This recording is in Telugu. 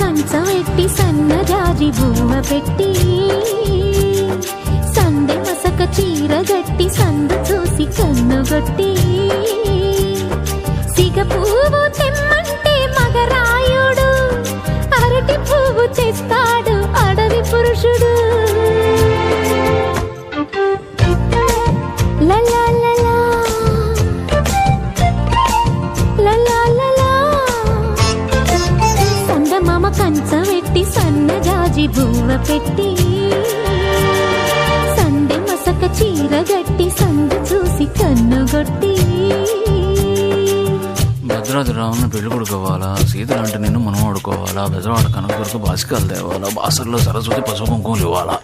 కంచవెట్టి సన్నజాజి బువ్వ పెట్టి సందె మసక చీర గట్టి సందు చూసి కన్నుగొట్టి సిగ పువ్వు తెమ్మంటే మగరాయుడు అరటి పువ్వు తెస్తాడు అడవి పురుషుడు. లలా లలా లలా లలా సందమామ కంచవెట్టి సన్నజాజి బువ్వ పెట్టి సందె మసక చీర గట్టి సందు చూసి కన్నుగొట్టి. భద్రాద్రి రావుని పెళ్లి కొడుకోవాలా, సీతలంటే నిన్ను మనం ఆడుకోవాలా, బెజవాడ కనకదుర్గ బాసికాలు తేవాలా, బాసర్లో సరస్వతి పసుపు కుంకుమలు ఇవ్వాలా.